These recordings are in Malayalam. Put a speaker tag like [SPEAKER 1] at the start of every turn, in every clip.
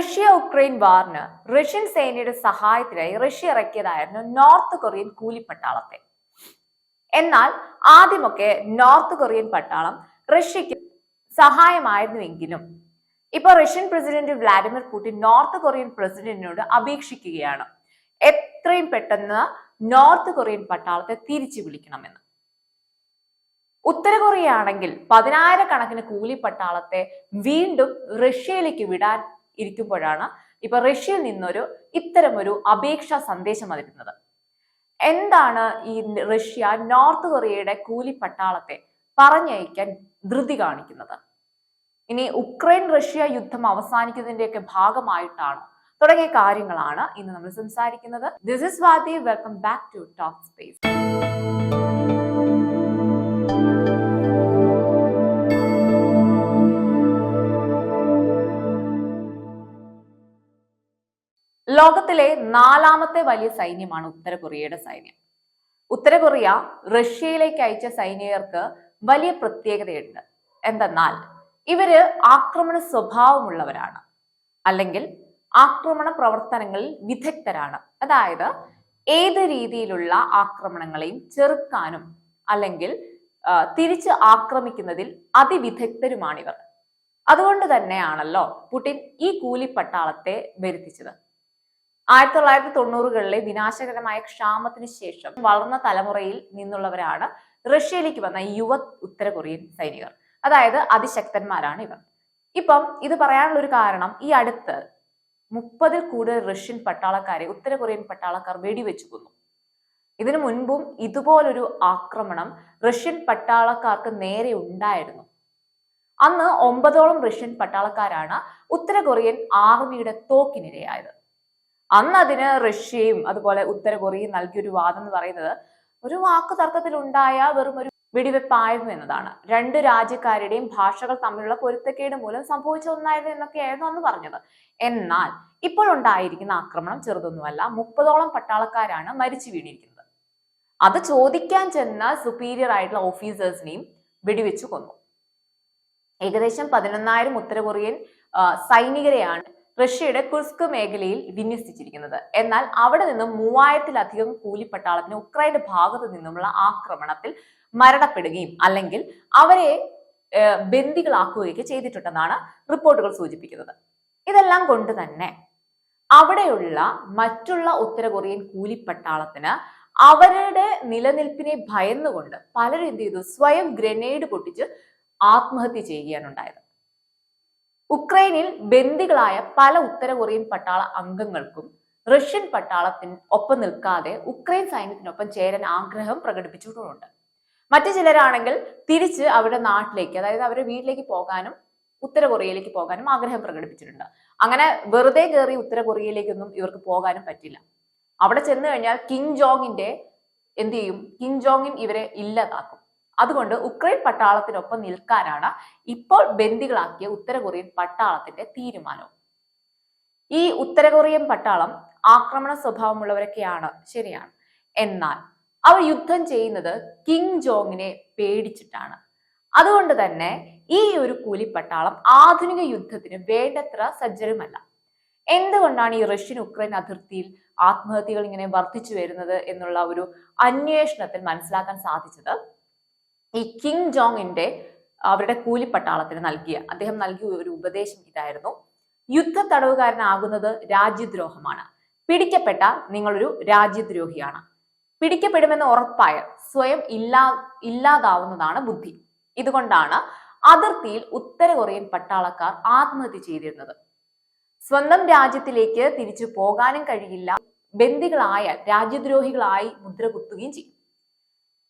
[SPEAKER 1] റഷ്യ ഉക്രൈൻ വാറിന് റഷ്യൻ സേനയുടെ സഹായത്തിനായി റഷ്യ ഇറക്കിയതായിരുന്നു നോർത്ത് കൊറിയൻ കൂലിപ്പട്ടാളത്തെ. എന്നാൽ ആദ്യമൊക്കെ നോർത്ത് കൊറിയൻ പട്ടാളം റഷ്യക്ക് സഹായമായിരുന്നുവെങ്കിലും ഇപ്പൊ Russian president Vladimir Putin North Korean പ്രസിഡന്റിനോട് അപേക്ഷിക്കുകയാണ് എത്രയും പെട്ടെന്ന് നോർത്ത് കൊറിയൻ പട്ടാളത്തെ തിരിച്ചു വിളിക്കണമെന്ന്. ഉത്തര കൊറിയ ആണെങ്കിൽ 10,000-കണക്കിന് കൂലിപ്പട്ടാളത്തെ വീണ്ടും റഷ്യയിലേക്ക് വിടാൻ ഇരിക്കുമ്പോഴാണ് ഇപ്പൊ റഷ്യയിൽ നിന്നൊരു ഇത്തരമൊരു അപേക്ഷാ സന്ദേശം വരുന്നത്. എന്താണ് ഈ റഷ്യ നോർത്ത് കൊറിയയുടെ കൂലിപ്പട്ടാളത്തെ പറഞ്ഞയക്കാൻ ധൃതി കാണിക്കുന്നത്? ഇനി ഉക്രൈൻ റഷ്യ യുദ്ധം അവസാനിക്കുന്നതിന്റെയൊക്കെ ഭാഗമായിട്ടാണ് തുടങ്ങിയ കാര്യങ്ങളാണ് ഇന്ന് നമ്മൾ സംസാരിക്കുന്നത്. This is Swathi. Welcome back to Talk Space. ലോകത്തിലെ 4ാമത്തെ വലിയ സൈന്യമാണ് ഉത്തര കൊറിയയുടെ സൈന്യം. ഉത്തര കൊറിയ റഷ്യയിലേക്ക് അയച്ച സൈനികർക്ക് വലിയ പ്രത്യേകതയുണ്ട്. എന്തെന്നാൽ ഇവര് ആക്രമണ സ്വഭാവമുള്ളവരാണ്, അല്ലെങ്കിൽ ആക്രമണ പ്രവർത്തനങ്ങളിൽ വിദഗ്ധരാണ്. അതായത് ഏത് രീതിയിലുള്ള ആക്രമണങ്ങളെയും ചെറുക്കാനും അല്ലെങ്കിൽ തിരിച്ച് ആക്രമിക്കുന്നതിൽ അതിവിദഗ്ധരുമാണിവർ. അതുകൊണ്ട് തന്നെയാണല്ലോ പുടിൻ ഈ കൂലിപ്പട്ടാളത്തെ വരുത്തിച്ചത്. 1990കളിലെ വിനാശകരമായ ക്ഷാമത്തിന് ശേഷം വളർന്ന തലമുറയിൽ നിന്നുള്ളവരാണ് റഷ്യയിലേക്ക് വന്ന യുവ ഉത്തര കൊറിയൻ സൈനികർ. അതായത് അതിശക്തന്മാരാണ് ഇവർ. ഇപ്പം ഇത് പറയാനുള്ള ഒരു കാരണം, ഈ അടുത്ത് 30-ൽ കൂടുതൽ റഷ്യൻ പട്ടാളക്കാരെ ഉത്തര കൊറിയൻ പട്ടാളക്കാർ വെടിവെച്ചു കൊന്നു. ഇതിനു മുൻപും ഇതുപോലൊരു ആക്രമണം റഷ്യൻ പട്ടാളക്കാർക്ക് നേരെ ഉണ്ടായിരുന്നു. അന്ന് 9ഓളം റഷ്യൻ പട്ടാളക്കാരാണ് ഉത്തര കൊറിയൻ ആർമിയുടെ തോക്കിനിരയായത്. അന്ന് അതിന് റഷ്യയും അതുപോലെ ഉത്തര കൊറിയയും നൽകിയൊരു വാദം എന്ന് പറയുന്നത് ഒരു വാക്കു തർക്കത്തിൽ ഉണ്ടായ വെറും ഒരു വെടിവെപ്പായിരുന്നു എന്നതാണ്. 2 രാജ്യക്കാരുടെയും ഭാഷകൾ തമ്മിലുള്ള പൊരുത്തക്കേട് മൂലം സംഭവിച്ച ഒന്നായിരുന്നു എന്നൊക്കെയായിരുന്നു അന്ന് പറഞ്ഞത്. എന്നാൽ ഇപ്പോൾ ഉണ്ടായിരിക്കുന്ന ആക്രമണം ചെറുതൊന്നുമല്ല. 30ഓളം പട്ടാളക്കാരാണ് മരിച്ചു വീണിരിക്കുന്നത്. അത് ചോദിക്കാൻ ചെന്ന സുപ്പീരിയർ ആയിട്ടുള്ള ഓഫീസേഴ്സിനെയും വെടിവെച്ചു കൊന്നു. ഏകദേശം 11,000 ഉത്തര കൊറിയൻ സൈനികരെയാണ് റഷ്യയുടെ കുർസ്ക് മേഖലയിൽ വിന്യസിച്ചിരിക്കുന്നത്. എന്നാൽ അവിടെ നിന്നും 3000-ലധികം കൂലിപ്പട്ടാളത്തിന് ഉക്രൈന്റെ ഭാഗത്തു നിന്നുമുള്ള ആക്രമണത്തിൽ മരണപ്പെടുകയും അല്ലെങ്കിൽ അവരെ ബന്ദികളാക്കുകയൊക്കെ ചെയ്തിട്ടുണ്ടെന്നാണ് റിപ്പോർട്ടുകൾ സൂചിപ്പിക്കുന്നത്. ഇതെല്ലാം കൊണ്ട് തന്നെ അവിടെയുള്ള മറ്റുള്ള ഉത്തര കൊറിയൻ കൂലിപ്പട്ടാളത്തിന് അവരുടെ നിലനിൽപ്പിനെ ഭയന്നുകൊണ്ട് പലരും എന്ത് ചെയ്തു? സ്വയം ഗ്രനേഡ് പൊട്ടിച്ച് ആത്മഹത്യ ചെയ്യുകയാണ് ഉണ്ടായത്. ഉക്രൈനിൽ ബന്ദികളായ പല ഉത്തര കൊറിയൻ പട്ടാള അംഗങ്ങൾക്കും റഷ്യൻ പട്ടാളത്തിന് ഒപ്പം നിൽക്കാതെ ഉക്രൈൻ സൈന്യത്തിനൊപ്പം ചേരാൻ ആഗ്രഹം പ്രകടിപ്പിച്ചിട്ടുമുണ്ട്. മറ്റു ചിലരാണെങ്കിൽ തിരിച്ച് അവരുടെ നാട്ടിലേക്ക്, അതായത് അവരുടെ വീട്ടിലേക്ക് പോകാനും ഉത്തര കൊറിയയിലേക്ക് പോകാനും ആഗ്രഹം പ്രകടിപ്പിച്ചിട്ടുണ്ട്. അങ്ങനെ വെറുതെ കയറി ഉത്തര കൊറിയയിലേക്കൊന്നും ഇവർക്ക് പോകാനും പറ്റില്ല. അവിടെ ചെന്ന് കഴിഞ്ഞാൽ കിം ജോങ്ങിന്റെ എന്ത് ചെയ്യും? കിം ജോങ്ങിൻ ഇവരെ ഇല്ലാതാക്കും. അതുകൊണ്ട് ഉക്രൈൻ പട്ടാളത്തിനൊപ്പം നിൽക്കാനാണ് ഇപ്പോൾ ബന്ദികളാക്കിയ ഉത്തര കൊറിയൻ പട്ടാളത്തിന്റെ തീരുമാനവും. ഈ ഉത്തര കൊറിയൻ പട്ടാളം ആക്രമണ സ്വഭാവമുള്ളവരൊക്കെയാണ്, ശരിയാണ്. എന്നാൽ അവർ യുദ്ധം ചെയ്യുന്നത് കിം ജോങ്ങിനെ പേടിച്ചിട്ടാണ്. അതുകൊണ്ട് തന്നെ ഈ ഒരു കൂലിപ്പട്ടാളം ആധുനിക യുദ്ധത്തിന് വേണ്ടത്ര സജ്ജരുമല്ല. എന്തുകൊണ്ടാണ് ഈ റഷ്യൻ ഉക്രൈൻ അതിർത്തിയിൽ ആത്മഹത്യകൾ ഇങ്ങനെ വർദ്ധിച്ചു വരുന്നത് എന്നുള്ള ഒരു അന്വേഷണത്തിൽ മനസ്സിലാക്കാൻ സാധിച്ചത് ഈ കിം ജോങ്ങിന്റെ അവരുടെ കൂലിപ്പട്ടാളത്തിന് അദ്ദേഹം നൽകിയ ഒരു ഉപദേശം ഇതായിരുന്നു: യുദ്ധ തടവുകാരനാകുന്നത് രാജ്യദ്രോഹമാണ്. പിടിക്കപ്പെട്ടാൽ നിങ്ങളൊരു രാജ്യദ്രോഹിയാണ്. പിടിക്കപ്പെടുമെന്ന് ഉറപ്പായാൽ സ്വയം ഇല്ലാതാവുന്നതാണ് ബുദ്ധി. ഇതുകൊണ്ടാണ് അതിർത്തിയിൽ ഉത്തര കൊറിയൻ പട്ടാളക്കാർ ആത്മഹത്യ ചെയ്തിരുന്നത്. സ്വന്തം രാജ്യത്തിലേക്ക് തിരിച്ചു പോകാനും കഴിയില്ല. ബന്ദികളായാൽ രാജ്യദ്രോഹികളായി മുദ്ര കുത്തുകയും ചെയ്യും.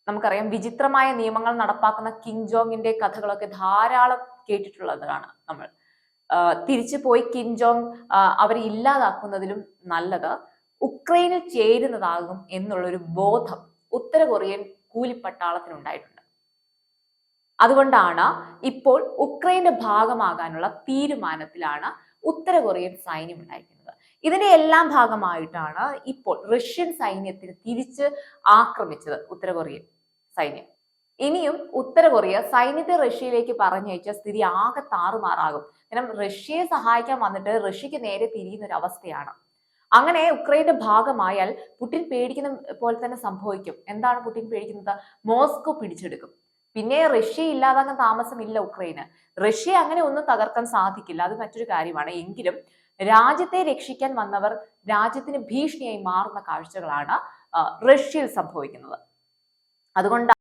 [SPEAKER 1] നമുക്കറിയാം, വിചിത്രമായ നിയമങ്ങൾ നടപ്പാക്കുന്ന കിം ജോങ്ങിന്റെ കഥകളൊക്കെ ധാരാളം കേട്ടിട്ടുള്ളതാണ് നമ്മൾ. തിരിച്ചു പോയി കിം ജോങ് അവരെ ഇല്ലാതാക്കുന്നതിലും നല്ലത് ഉക്രൈനിൽ ചേരുന്നതാകും എന്നുള്ളൊരു ബോധം ഉത്തര കൊറിയൻ കൂലിപ്പട്ടാളത്തിനുണ്ടായിട്ടുണ്ട്. അതുകൊണ്ടാണ് ഇപ്പോൾ ഉക്രൈന്റെ ഭാഗമാകാനുള്ള തീരുമാനത്തിലാണ് ഉത്തര കൊറിയൻ സൈന്യം ഉണ്ടായിരിക്കുന്നത്. ഇതിന്റെ എല്ലാം ഭാഗമായിട്ടാണ് ഇപ്പോൾ റഷ്യൻ സൈന്യത്തിന് തിരിച്ച് ആക്രമിച്ചത് ഉത്തര കൊറിയൻ സൈന്യം. ഇനിയും ഉത്തര കൊറിയ സൈന്യത്തെ റഷ്യയിലേക്ക് പറഞ്ഞയച്ച സ്ഥിതി ആകെ താറുമാറാകും കാരണം റഷ്യയെ സഹായിക്കാൻ വന്നിട്ട് റഷ്യക്ക് നേരെ തിരിയുന്ന ഒരു അവസ്ഥയാണ്. അങ്ങനെ ഉക്രൈന്റെ ഭാഗമായാൽ പുടിൻ പേടിക്കുന്ന പോലെ തന്നെ സംഭവിക്കും. എന്താണ് പുടിൻ പേടിക്കുന്നത്? മോസ്കോ പിടിച്ചെടുക്കും. പിന്നെ റഷ്യ ഇല്ലാതാകാൻ താമസമില്ല ഉക്രൈന്. റഷ്യ അങ്ങനെ ഒന്നും തകർക്കാൻ സാധിക്കില്ല, അത് മറ്റൊരു കാര്യമാണ്. എങ്കിലും രാജ്യത്തെ രക്ഷിക്കാൻ വന്നവർ രാജ്യത്തിന് ഭീഷണിയായി മാറുന്ന കാഴ്ചകളാണ് റഷ്യയിൽ സംഭവിക്കുന്നത്. അതുകൊണ്ട്